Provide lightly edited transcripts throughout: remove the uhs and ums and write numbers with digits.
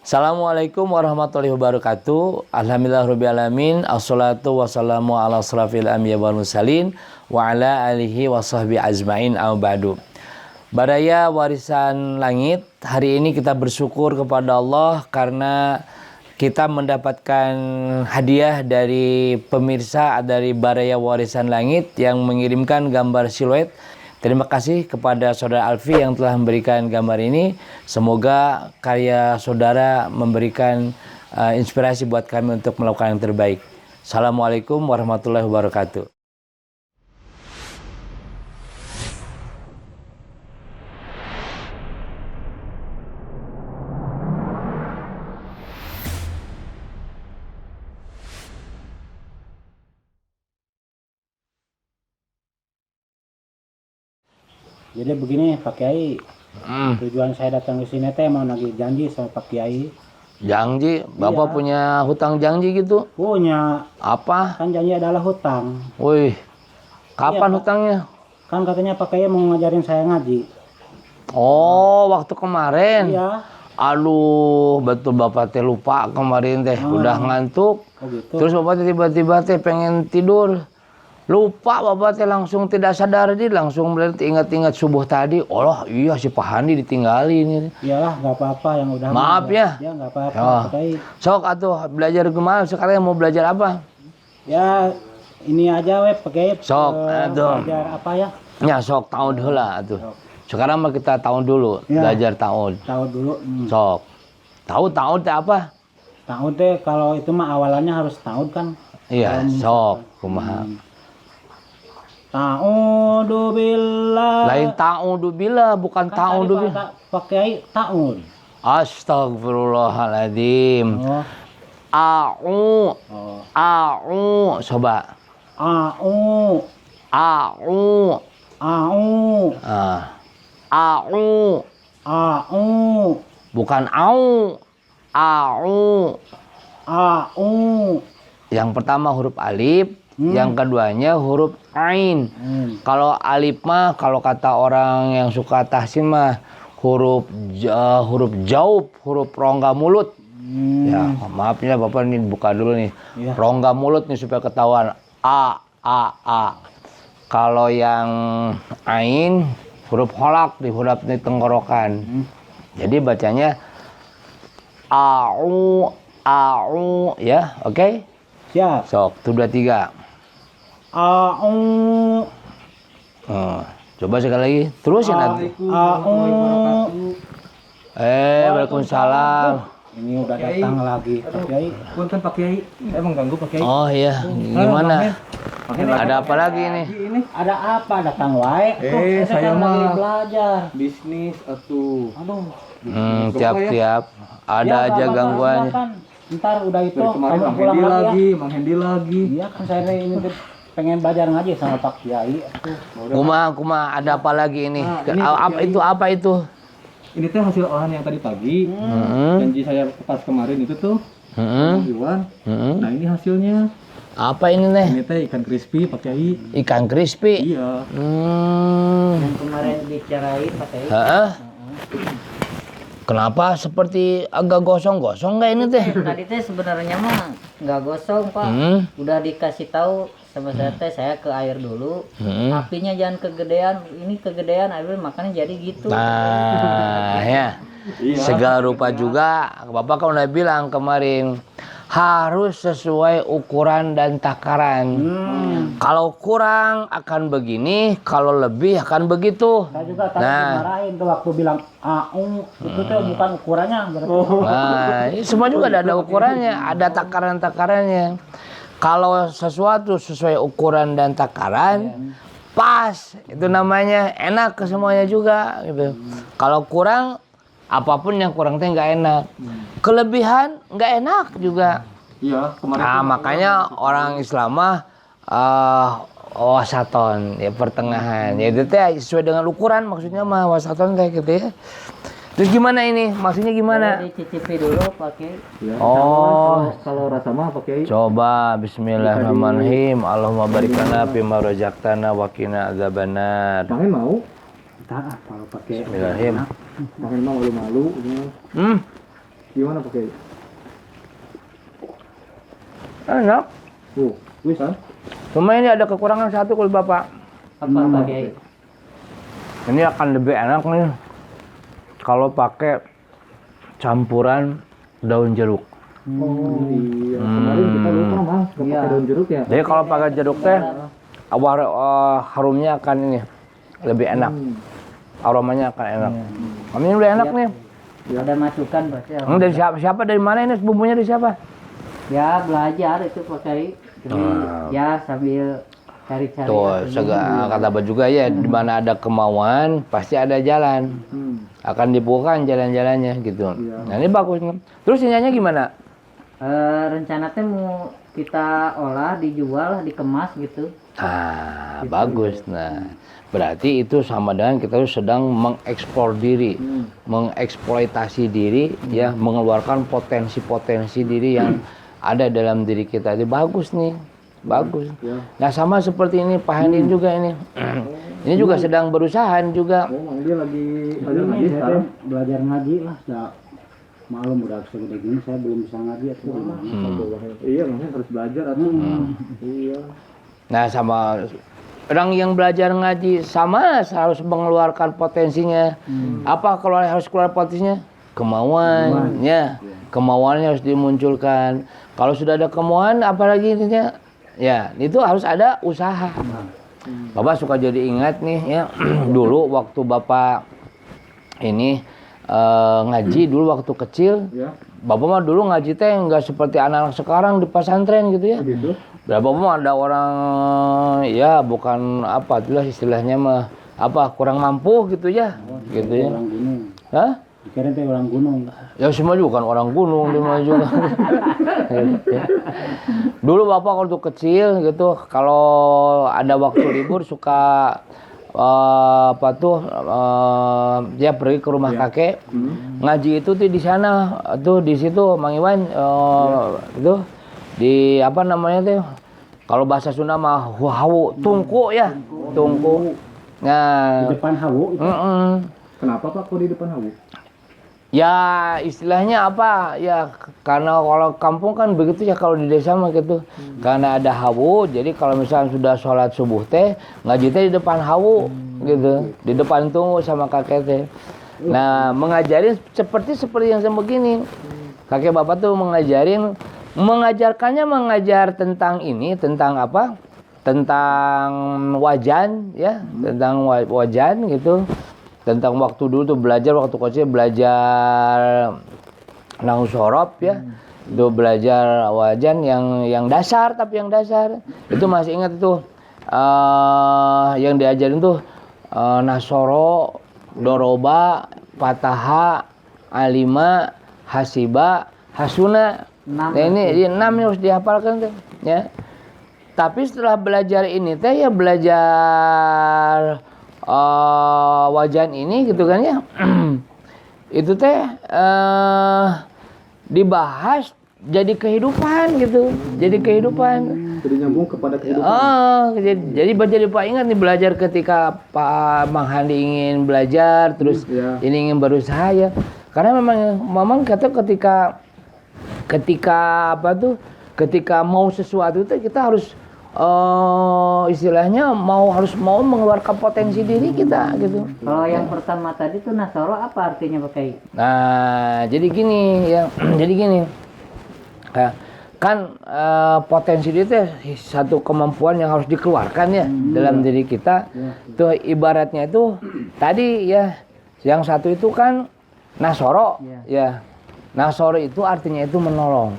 Assalamualaikum warahmatullahi wabarakatuh. Alhamdulillahirrabbilalamin. Assalatu wassalamu ala asrafil anbiya wal mursalin wa ala alihi wa sahbihi ajmain amma ba'du. Baraya warisan langit, hari ini kita bersyukur kepada Allah karena kita mendapatkan hadiah dari pemirsa dari Baraya Warisan Langit yang mengirimkan gambar siluet. Terima kasih kepada Saudara Alfi yang telah memberikan gambar ini. Semoga karya saudara memberikan inspirasi buat kami untuk melakukan yang terbaik. Assalamualaikum warahmatullahi wabarakatuh. Jadi begini Pak Kiai, tujuan saya datang ke sini teh mau nagih janji sama Pak Kiai. Janji? Bapak punya hutang janji gitu? Punya. Apa? Kan janji adalah hutang. Wih, kapan Iya, hutangnya? Kan katanya Pak Kiai mau ngajarin saya ngaji. Oh, waktu kemarin? Iya. Aduh, betul Bapak teh lupa kemarin teh. Udah ngantuk. Oh gitu. Terus Bapak tiba-tiba teh pengen tidur. Lupa Bapak teh langsung tidak sadar dia langsung berarti ingat-ingat subuh tadi. Oh iya si Pak Handi ditinggalin. Iyalah nggak apa-apa yang udah. Maaf ya. Ya nggak apa-apa Oh. Pak Kiai. Sok atuh belajar kemana sekarang mau belajar apa? Ya ini aja weh Pak Kiai. Sok, aduh. Belajar apa ya? Ya sok tahun dulu lah atuh. Sekarang mah kita tahun dulu Ya. belajar tahun. Tahu dulu. Sok. Tahu teh apa? Tahu teh kalau itu mah awalannya harus tahu kan. Iya, sok kumaha. Ta'udu billah. Lain ta'udu billah bukan ta'udu billah. Pakai ta'ud. Astagfirullahaladzim. Oh. A'u. Oh. A'u. Coba. A'u. A'u. A'u. A'u. A'u. Bukan au. A'u. A'u. Yang pertama huruf alif. Yang keduanya huruf ain. Kalau alif mah kalau kata orang yang suka tahsin mah huruf jaub, huruf rongga mulut. Ya, maafnya Bapak nih buka dulu nih. Ya. Rongga mulut nih supaya ketahuan. A. Kalau yang ain huruf holak di huruf di tenggorokan. Jadi bacanya au ya, oke? Siap. Sok, 2 3. A'u. Coba sekali lagi, terusin nanti. A'u. Waalaikumsalam. Ini udah datang lagi Pak Kiai. Punten Pak Kiai, emang ganggu Pak Kiai. Oh iya, gimana? Ada apa lagi ini? Ada apa datang wae? Saya kan lagi mah belajar. bisnis atuh. Aduh. Tiap-tiap ada Ya, aja Bapak, gangguannya. silakan. Ntar udah itu Dari kemarin kamu Mang pulang Hendi lagi lagi, ya. Mang Hendi lagi. Iya kan saya ini tuh pengen belajar ngaji sama Pak Kiai. Kuma ada apa lagi ini? Nah, ini Apa itu? Ini teh hasil olahan yang tadi pagi. Janji saya pas kemarin itu tuh. Iwan. Nah, ini hasilnya. Apa ini nih? Ini teh ikan crispy Pak Kiai. Ikan crispy. Iya. Yang kemarin bicarain Pak Kiai. Heeh. Kenapa seperti agak gosong-gosong nggak ini teh? Tadi teh sebenarnya mah nggak gosong Pak. Udah dikasih tahu sama saya teh saya ke air dulu. Apinya jangan kegedean. Ini kegedean air makanya jadi gitu. Nah ya, segala rupa juga. Bapak kan udah bilang kemarin harus sesuai ukuran dan takaran. Kalau kurang akan begini, kalau lebih akan begitu. Saya juga tadi dimarahin tuh waktu bilang AU itu tuh bukan ukurannya berarti. Nah, ini semua juga ada ukurannya, ada takaran-takarannya. Kalau sesuatu sesuai ukuran dan takaran, pas itu namanya enak ke semuanya juga gitu. Kalau kurang, apapun yang kurang teh nggak enak. Kelebihan nggak enak juga. Iya, kemarin. Nah, makanya orang Islam mah wasaton ya pertengahan. Ya itu teh sesuai dengan ukuran maksudnya mah wasaton kayak gitu ya. Terus gimana ini? Maksudnya gimana? Dicicipi dulu pakai. Ya, Oh. kalau rasa mah Pak Kiai. Coba bismillahirrahmanirrahim. Allahumma barik lana fima razaqtana wa qina adzabannar. Mangen mau? Entah kalau pakai Bismillahirrahmanirrahim. Mangen mau malu-malu. Gimana Pak Kiai? Enak. Wis. Cuma ini ada kekurangan satu kalau Bapak. Apa Pak Kiai? Ini akan lebih enak nih kalau pakai campuran daun jeruk. Oh iya. Kemarin kita lupa Mas, nggak Iya. pakai daun jeruk ya. Jadi kalau pakai jeruk teh harumnya akan ini lebih enak. Aromanya akan enak. Ini udah enak nih. Ada masukan pasti. Dari siapa dari mana ini bumbunya dari siapa? Ya belajar itu Pak Kiai. Jadi ya sambil cari-cari. Tuh, kata Abah juga ya, di mana ada kemauan pasti ada jalan. Akan dibukakan jalan-jalannya gitu. Nah ini bagus nih. Terus ininya gimana? Rencana teh mau kita olah, dijual, dikemas gitu. Ah, bagus. Nah, berarti itu sama dengan kita sedang mengeksplor diri, mengeksploitasi diri, ya, mengeluarkan potensi-potensi diri yang ada dalam diri kita. Itu bagus nih, bagus. Nah, sama seperti ini Pak Handin juga ini. Ini juga sedang berusaha juga. Oh, Mang dia lagi belajar Ini ngaji saya sekarang. belajar ngaji lah. Sudah malum udah segede gini saya belum bisa ngaji atau gimana. Iya, makanya harus belajar atuh. Iya. Nah, sama orang yang belajar ngaji sama harus mengeluarkan potensinya. Apa kalau harus keluar potensinya? Kemauannya. Kemauannya harus dimunculkan. Kalau sudah ada kemauan, apalagi intinya? Ya, itu harus ada usaha. Bapak suka jadi ingat nih ya, dulu waktu Bapak ini ngaji dulu waktu kecil. Ya. Bapak mah dulu ngaji teh nggak seperti anak-anak sekarang di pesantren gitu ya. Gitu. Bapak mah ada orang ya bukan apa itulah istilahnya mah apa kurang mampu gitu ya. Gitu ya. Orang gunung. Hah? Dikira teh orang gunung. Ya semua juga kan orang gunung di mana juga. Ya. Dulu Bapak waktu kecil gitu kalau ada waktu libur suka apa tuh dia pergi ke rumah kakek ngaji itu tuh di sana tuh di situ Mang Iwan itu di apa namanya tuh kalau bahasa Sunda mah hawu tungku ya tungku. Nah, Di depan hawu itu. Kenapa Pak kok di depan hawu? ya istilahnya apa ya karena kalau kampung kan begitu ya kalau di desa mah gitu karena ada hawu jadi kalau misalnya sudah sholat subuh teh ngaji teh di depan hawu gitu di depan tunggu sama kakek teh. Nah mengajarin seperti yang saya begini kakek bapak tuh mengajarkannya mengajar tentang ini tentang apa tentang wajan ya tentang wajan gitu. Tentang waktu dulu tuh belajar waktu kecil belajar nahu sorob ya itu belajar wajan yang dasar tapi yang dasar itu masih ingat itu yang diajarin tuh nasoro doroba fataha alima hasiba hasuna. Nah ini 6 harus dihafalkan tuh ya tapi setelah belajar ini teh ya belajar wajan ini gitu kan ya itu teh dibahas jadi kehidupan gitu jadi kehidupan Jadi nyambung kepada kehidupan. jadi Pak ingat nih belajar ketika Pak Mang Handi ingin belajar terus ini ingin berusaha ya karena memang kata ketika apa tuh ketika mau sesuatu itu kita harus istilahnya harus mau mengeluarkan potensi diri kita gitu. Kalau yang pertama tadi tuh nasoro apa artinya Pak Kiai? Nah, jadi gini ya, jadi gini. Kan potensi diri itu satu kemampuan yang harus dikeluarkan ya dalam diri kita. Tuh ibaratnya itu tadi ya, yang satu itu kan nasoro ya. Nasoro itu artinya itu menolong.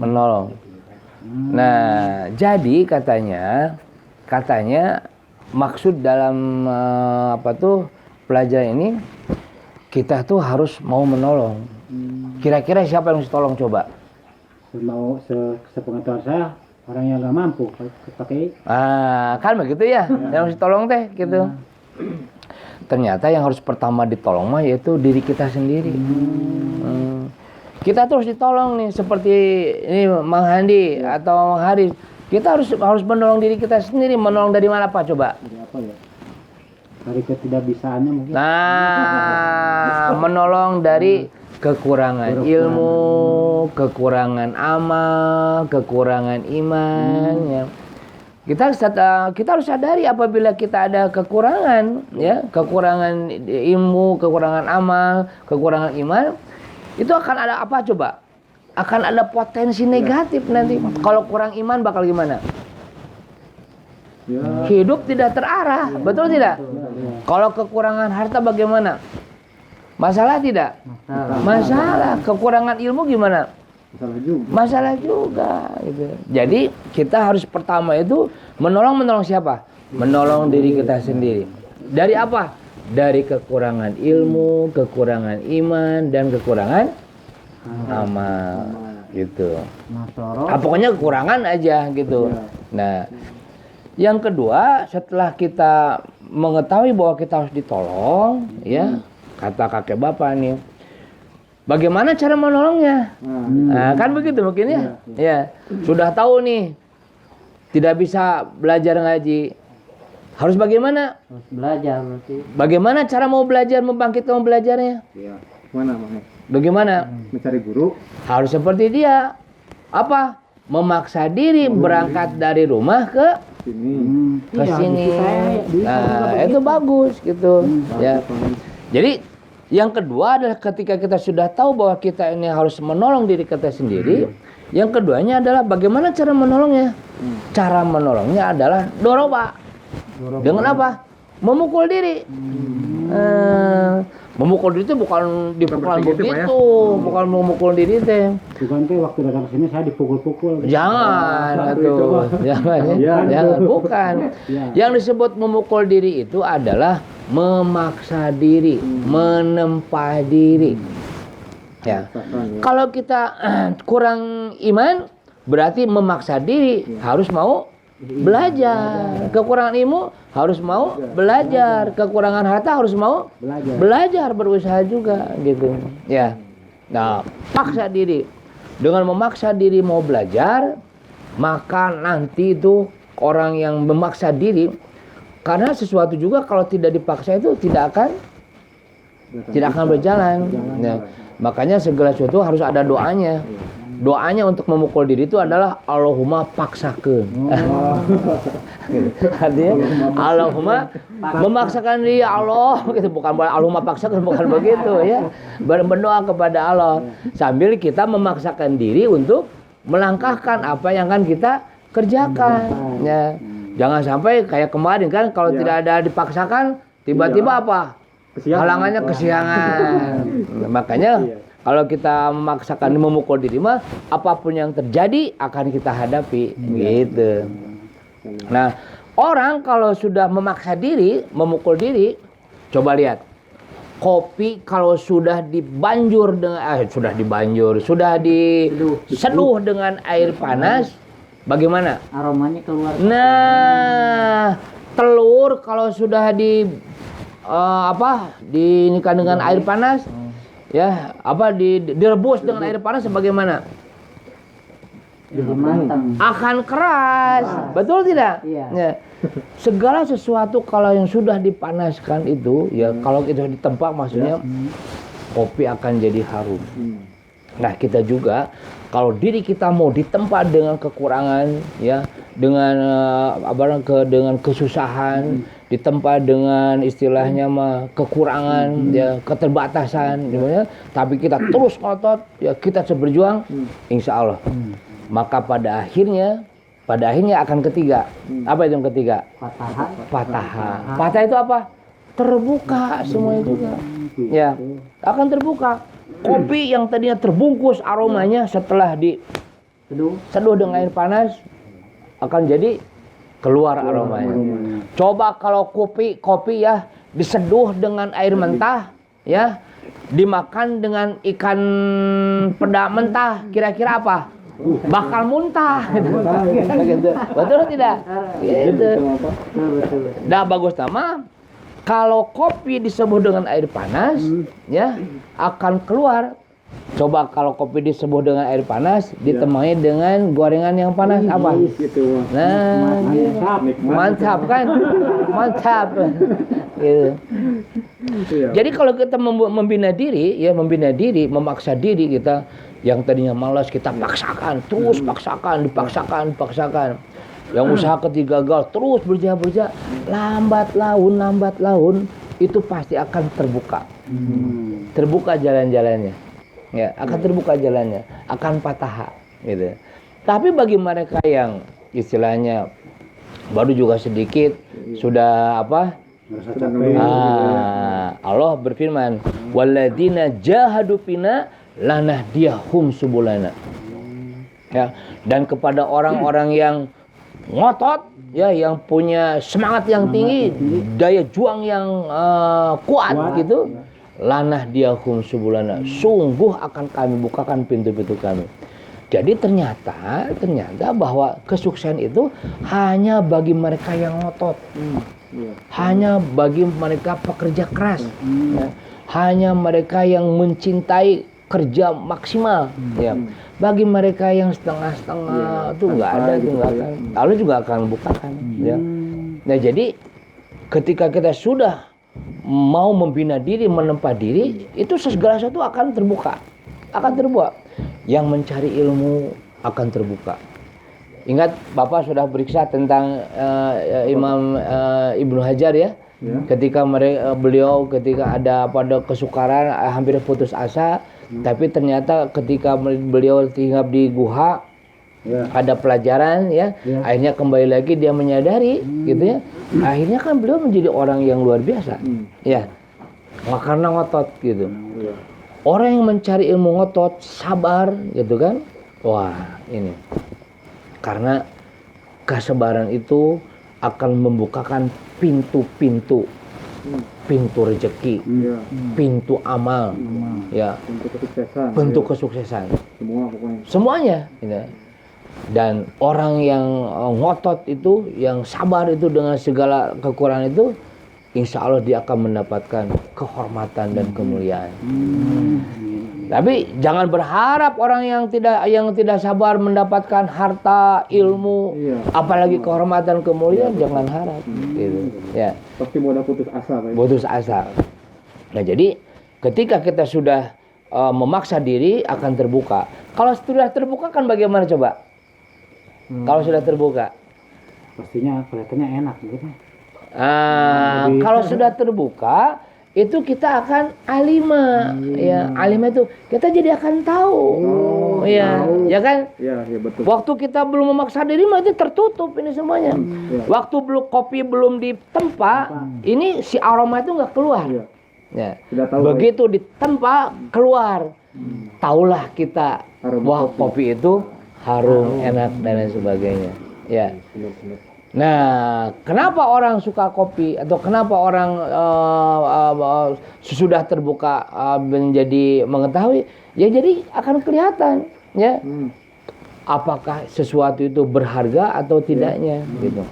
Menolong. Nah, jadi katanya maksud dalam apa tuh pelajaran ini kita tuh harus mau menolong. Kira-kira siapa yang harus tolong coba? Mau sepengetahuan saya orang yang nggak mampu pakai. Kan begitu ya, yang harus tolong teh gitu. Ternyata yang harus pertama ditolong mah yaitu diri kita sendiri. Kita terus ditolong nih seperti ini Mang Handi atau Mang Haris. Kita harus menolong diri kita sendiri. Menolong dari mana Pak coba? Dari apa ya? Dari ketidakbisaannya mungkin. Nah, menolong dari kekurangan ilmu, kekurangan amal, kekurangan iman. Ya. Kita harus sadari apabila kita ada kekurangan, ya, kekurangan ilmu, kekurangan amal, kekurangan iman, itu akan ada apa coba? Akan ada potensi negatif nanti. Kalau kurang iman bakal gimana? Hidup tidak terarah, betul tidak? Kalau kekurangan harta bagaimana? Masalah tidak? Masalah. Kekurangan ilmu gimana? Masalah juga gitu. Jadi kita harus pertama itu menolong siapa? Menolong diri kita sendiri. Dari apa? Dari kekurangan ilmu, kekurangan iman, dan kekurangan amal gitu. Pokoknya kekurangan aja gitu. Nah, yang kedua, setelah kita mengetahui bahwa kita harus ditolong, ya, kata kakek bapak nih, bagaimana cara menolongnya? Nah, kan begitu mungkin ya. Ya, sudah tahu nih, tidak bisa belajar ngaji. Harus bagaimana? Harus belajar berarti. Bagaimana cara mau belajar, membangkitkan belajarnya? Iya. Mana? Bagaimana? Mencari guru. Harus seperti dia. Apa? Memaksa diri berangkat dari rumah ke sini. Nah, itu bagus gitu. Ya. Jadi yang kedua adalah ketika kita sudah tahu bahwa kita ini harus menolong diri kita sendiri. Yang keduanya adalah bagaimana cara menolongnya. Cara menolongnya adalah doroba. Dengan apa? Memukul diri. Memukul diri itu bukan dipukul begitu, bukan memukul diri teh. Bukan teh waktu datang ke sini saya dipukul-pukul. Jangan atuh. Jangan, bukan. Yang disebut memukul diri itu adalah memaksa diri, menempa diri. Ya. Kalau kita kurang iman, berarti memaksa diri harus mau belajar. Kekurangan ilmu harus mau belajar. Kekurangan harta harus mau belajar, berusaha juga gitu. Ya. Nah, paksa diri. Dengan memaksa diri mau belajar, maka nanti itu orang yang memaksa diri, karena sesuatu juga kalau tidak dipaksa itu tidak akan berjalan. Nah, makanya segala sesuatu harus ada doanya. Doanya untuk memukul diri itu adalah Allahumma paksakeun. Artinya Allahumma memaksakan diri Allah, gitu, bukan Allahumma paksakeun, bukan begitu ya. Berdoa kepada Allah sambil kita memaksakan diri untuk melangkahkan apa yang akan kita kerjakan. Ya. Jangan sampai kayak kemarin kan, kalau tidak ada dipaksakan tiba-tiba apa? Halangannya kesiangan. Makanya kalau kita memaksakan memukul diri mah, apapun yang terjadi akan kita hadapi, gitu. Nah, orang kalau sudah memaksa diri, memukul diri, coba lihat. Kopi kalau sudah diseduh dengan air panas, bagaimana? Aromanya keluar. Nah, telur kalau sudah dinikah dengan air panas, ya, direbus dengan air panas sebagaimana? Jadi matang. Akan keras, betul tidak? Iya. Ya. Segala sesuatu kalau yang sudah dipanaskan itu, ya, kalau itu ditempa maksudnya, kopi akan jadi harum. Nah, kita juga kalau diri kita mau ditempa dengan kekurangan, ya, dengan dengan kesusahan, ditempa dengan istilahnya mah kekurangan, ya, keterbatasan, gimana? Tapi kita terus ngotot, ya, kita terus berjuang, insya Allah. Maka pada akhirnya akan ketiga. Apa itu yang ketiga? Patahan. Patah itu apa? Terbuka semuanya juga. Ya, akan terbuka. Kopi yang tadinya terbungkus aromanya setelah diseduh dengan air panas akan jadi keluar aromanya. Coba kalau kopi ya diseduh dengan air mentah, ya, dimakan dengan ikan peda mentah, kira-kira apa? Bakal muntah. Betul tidak? Gitu. Nah, bagus nama. Kalau kopi diseduh dengan air panas, ya, akan keluar. Coba kalau kopi diseduh dengan air panas, ditemani dengan gorengan yang panas, apa? Nah, mantap kan? Mantap. Gitu. Iya. Jadi kalau kita membina diri, memaksa diri kita yang tadinya malas kita paksakan, terus dipaksakan. Yang usaha ketika gagal terus berjalan, lambat laun itu pasti akan terbuka. Terbuka jalan-jalannya. Ya, akan terbuka jalannya, akan patah gitu. Tapi bagi mereka yang istilahnya baru juga sedikit sudah apa? Merasa capek. Allah berfirman, "Walladzina jahadu fina lanahdiyahum subulana." Ya, dan kepada orang-orang yang ngotot ya, yang punya semangat yang tinggi, daya juang yang kuat gitu, lanahdiyahum subulana. Sungguh akan kami bukakan pintu-pintu kami. Jadi ternyata bahwa kesuksesan itu hanya bagi mereka yang ngotot. Hanya bagi mereka pekerja keras. Ya. Hanya mereka yang mencintai kerja maksimal. Ya. Bagi mereka yang setengah-setengah itu nggak ada, itu nggak akan. Allah juga akan bukakan. Ya. Nah jadi ketika kita sudah mau membina diri, menempa diri, itu segala sesuatu akan terbuka. Yang mencari ilmu akan terbuka. Ingat Bapak sudah beriksa tentang Imam Ibnu Hajar ya. Ketika beliau ketika ada pada kesukaran hampir putus asa, tapi ternyata ketika beliau tinggal di guha ada pelajaran ya, akhirnya kembali lagi dia menyadari gitu ya. Akhirnya kan beliau menjadi orang yang luar biasa. Ya. Karena ngotot gitu. Orang yang mencari ilmu ngotot, sabar gitu kan. Wah, ini. Karena kesabaran itu akan membukakan pintu-pintu. Pintu rezeki, pintu amal, ya. Pintu kesuksesan. Semua pokoknya. Semuanya gitu. Dan orang yang ngotot itu, yang sabar itu dengan segala kekurangan itu, insya Allah dia akan mendapatkan kehormatan dan kemuliaan. Tapi jangan berharap orang yang tidak sabar mendapatkan harta, ilmu, apalagi kehormatan, kemuliaan, jangan harap. Gitu. Ya. Pasti mudah putus asa. Putus asa. Nah jadi ketika kita sudah memaksa diri akan terbuka. Kalau sudah terbuka kan bagaimana coba? Kalau sudah terbuka, Pastinya kelihatannya enak gitu. Kalau sudah terbuka itu kita akan alima, ya alima itu kita jadi akan tahu, ya kan? Ya betul. Waktu kita belum memaksa diri itu tertutup ini semuanya. Waktu kopi belum ditempa, ini si aroma itu nggak keluar. Ya. Begitu ditempa keluar, taulah kita wah kopi itu harum, enak dan lain sebagainya. Ya. Nah, kenapa orang suka kopi atau kenapa orang sudah terbuka menjadi mengetahui? Ya jadi akan kelihatan, ya. Apakah sesuatu itu berharga atau tidaknya, gitu.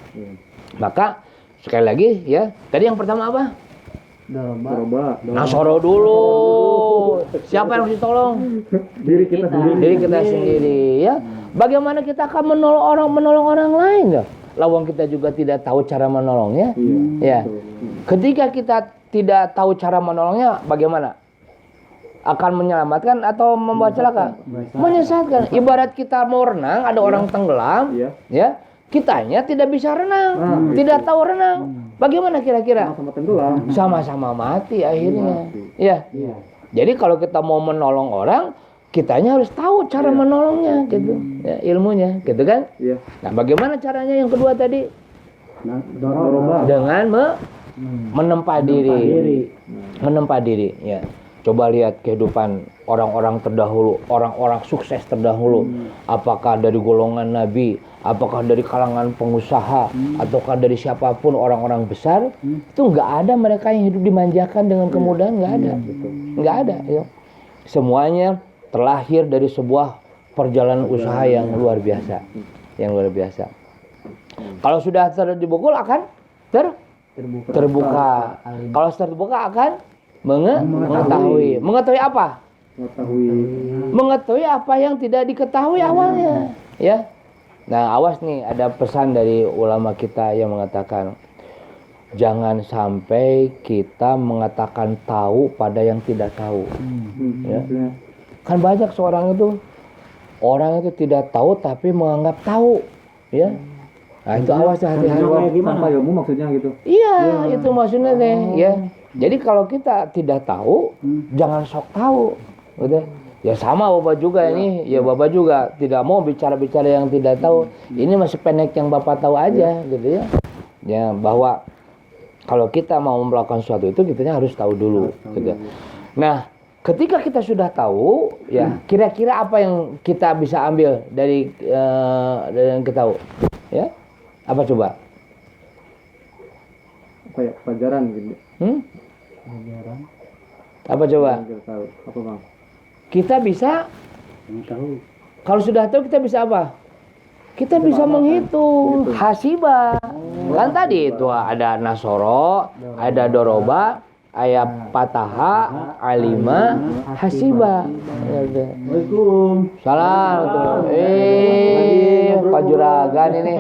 Maka sekali lagi, ya. Tadi yang pertama apa? Nasoro dulu. Siapa yang harus ditolong? Diri kita sendiri, ya. Bagaimana kita akan menolong orang lain, ya? Lawang kita juga tidak tahu cara menolongnya, ya. Ketika kita tidak tahu cara menolongnya, bagaimana? Akan menyelamatkan atau membawa celaka? Menyesatkan. Ibarat kita mau renang, ada orang tenggelam, ya. Kitanya tidak bisa renang, tidak tahu renang. Bagaimana kira-kira? sama tenggelam. Sama-sama mati akhirnya. Ya. Jadi kalau kita mau menolong orang, kitanya harus tahu cara menolongnya, gitu, ya, ilmunya, gitu kan? Nah, bagaimana caranya yang kedua tadi? Dengan menempa diri, ya. Coba lihat kehidupan orang-orang terdahulu, orang-orang sukses terdahulu. Apakah dari golongan Nabi, apakah dari kalangan pengusaha, ataukah dari siapapun orang-orang besar, itu nggak ada mereka yang hidup dimanjakan dengan kemudahan, nggak ada, ya. Semuanya terlahir dari sebuah perjalanan usaha yang luar biasa, Kalau sudah dibukul akan terbuka. Kalau sudah terbuka akan mengetahui apa? Mengetahui apa yang tidak diketahui awalnya, ya. Nah, awas nih, ada pesan dari ulama kita yang mengatakan jangan sampai kita mengatakan tahu pada yang tidak tahu. Ya. Kan banyak orang itu tidak tahu tapi menganggap tahu, ya. Nah itu awas hati-hati. Tanpa ilmu maksudnya gitu. Iya, itu maksudnya teh, ya. Jadi kalau kita tidak tahu, jangan sok tahu, gitu. Ya sama Bapak juga ini, ya Bapak juga tidak mau bicara-bicara yang tidak tahu. Ini masih pendek yang Bapak tahu aja, gitu ya. Ya bahwa kalau kita mau melakukan sesuatu itu kita harus tahu dulu, gitu. Nah, ketika kita sudah tahu, ya kira-kira apa yang kita bisa ambil dari yang kita tahu, ya? Apa coba? Apa ya? Pelajaran gitu. Apa coba? Tahu. Apa Bang? Kita bisa, tahu. kalau sudah tahu kita bisa apa? Kita bisa menghitung hasibah. Kan tadi itu ada nasoro, ada doroba, ayat pataha, alima, hasibah. Assalamualaikum. Salam tuh. Pak Juragan ini.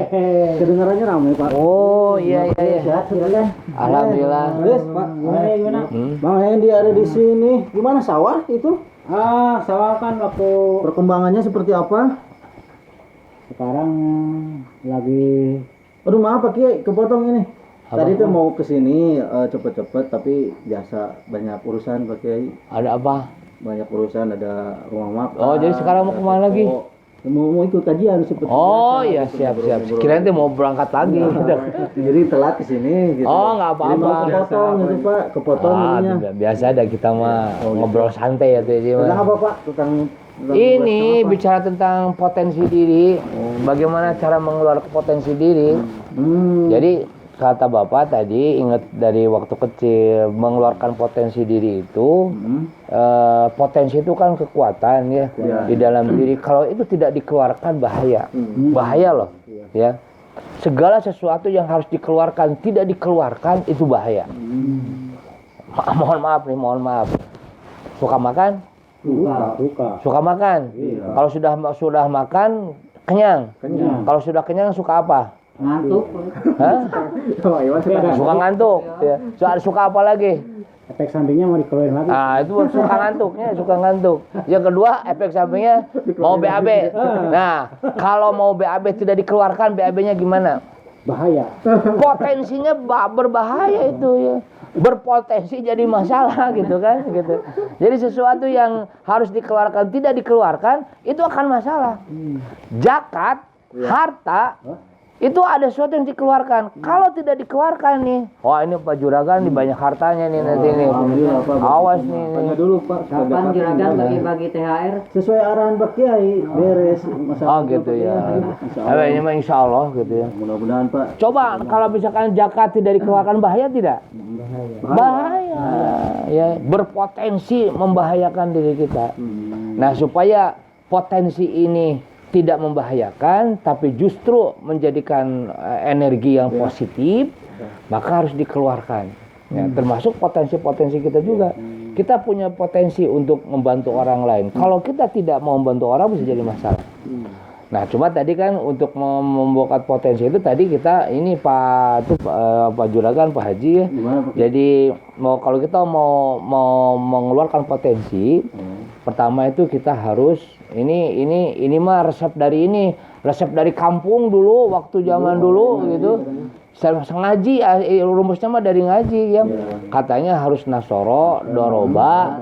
Kedengarannya ramai Pak. Oh iya. Sehat sudah. Alhamdulillah. Pak. Gimana? Bang Hendy ada di sini. Gimana sawah itu? Sawah kan waktu perkembangannya seperti apa? Sekarang lagi. Aduh maaf Pak Kiai, kepotong ini. Apa? Tadi tuh mau kesini cepet-cepet tapi biasa banyak urusan Pak Kiai. Ada apa? Banyak urusan, ada rumah makan. Oh, jadi sekarang mau kemana lagi? Mau ikut kajian seperti Oh biasa. iya siap. Kirain tuh mau berangkat lagi. Jadi telat kesini gitu. Oh, nggak apa-apa. Jadi mau kepotong gitu Pak, kepotong ininya. Biasa ada kita mah ngobrol santai ya tuh ini mah. Tentang apa Pak? Tentang Ini bicara tentang potensi diri, bagaimana cara mengeluarkan potensi diri. Jadi kata Bapak tadi ingat dari waktu kecil mengeluarkan potensi diri itu, potensi itu kan kekuatan ya di dalam diri. Kalau itu tidak dikeluarkan bahaya loh, ya. Segala sesuatu yang harus dikeluarkan tidak dikeluarkan itu bahaya. Mohon maaf. Suka makan? Suka makan. Kalau sudah makan kenyang. Kalau sudah kenyang suka apa? Ngantuk. Hah? Suka ngantuk. Ya. Suka apa lagi? efek sampingnya mau dikeluarin lagi. Nah, itu suka ngantuk. Yang kedua, efek sampingnya mau BAB. Nah, kalau mau BAB tidak dikeluarkan, BAB-nya gimana? Bahaya. Potensinya berbahaya itu ya. Berpotensi jadi masalah gitu kan gitu. Jadi sesuatu yang harus dikeluarkan tidak dikeluarkan itu akan masalah. Zakat, harta itu ada sesuatu yang dikeluarkan. Kalau tidak dikeluarkan nih, wah ini Pak Juragan nih banyak hartanya nih nanti nih. Awas nih. Tanya dulu Pak. Kapan Juragan bagi-bagi THR? Sesuai arahan Pak Kiai beres masalah. Oh gitu ya. Ini mah insya Allah gitu ya. Mudah-mudahan Pak. Coba kalau misalkan zakat tidak dikeluarkan bahaya tidak? Bahaya. Ya, berpotensi membahayakan diri kita. Nah, supaya potensi ini tidak membahayakan tapi justru menjadikan energi yang positif, maka harus dikeluarkan. Ya, termasuk potensi-potensi kita juga. Kita punya potensi untuk membantu orang lain. Kalau kita tidak mau membantu orang bisa jadi masalah. Nah, cuma tadi kan untuk membuat potensi itu tadi kita ini Pak Juragan, Pak Haji ya. Jadi kalau kita mau mengeluarkan potensi, pertama itu kita harus ini mah resep dari kampung dulu waktu zaman dulu gitu. Ngaji rumusnya mah dari ngaji ya. Katanya harus nasoro, doroba,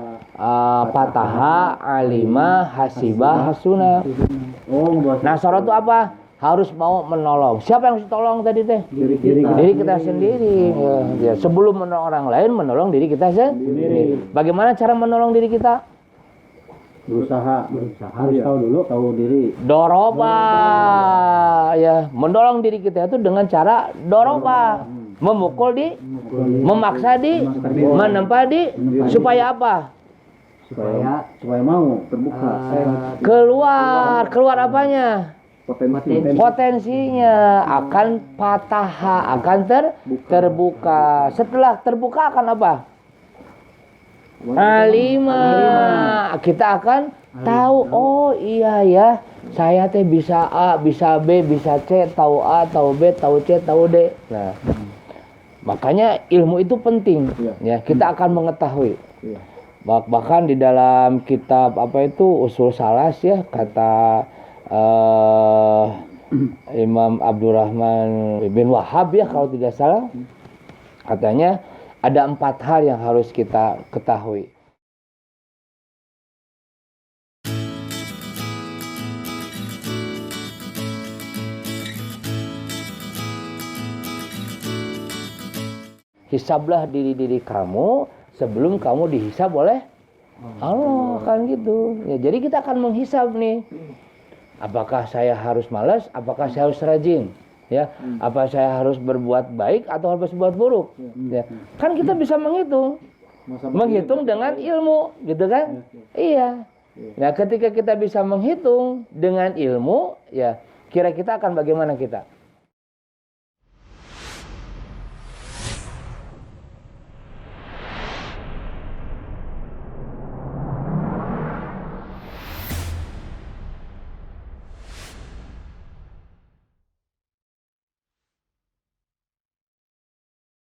pataha, alima, hasibah, hasuna. Nasoro itu apa? Harus mau menolong. Siapa yang harus tolong tadi teh? Diri kita sendiri. Ya. Sebelum menolong orang lain, menolong diri kita sendiri. Bagaimana cara menolong diri kita? Berusaha. Harus tahu diri. Doroba, ya, menolong diri kita itu dengan cara doroba, memukul memaksa menempa supaya apa? Supaya mau terbuka. Keluar apanya? Potensinya akan patah, akan terbuka. Setelah terbuka akan apa? Alima. Kita akan tahu, oh iya ya, saya teh bisa A, bisa B, bisa C, tahu A, tahu B, tahu C, tahu D. Nah, Makanya ilmu itu penting. Ya, kita akan mengetahui. Bahkan di dalam kitab apa itu Usul Salas ya, kata Imam Abdurrahman bin Wahab ya kalau tidak salah, katanya ada 4 hal yang harus kita ketahui. Hisablah diri kamu sebelum kamu dihisab oleh Allah, kan gitu. Ya, jadi kita akan menghisab nih. Apakah saya harus malas? Apakah saya harus rajin? Ya, apa saya harus berbuat baik atau harus berbuat buruk? Ya, kan kita bisa menghitung dengan ilmu, gitu kan? Iya. Nah, ketika kita bisa menghitung dengan ilmu, ya, kira kita akan bagaimana kita?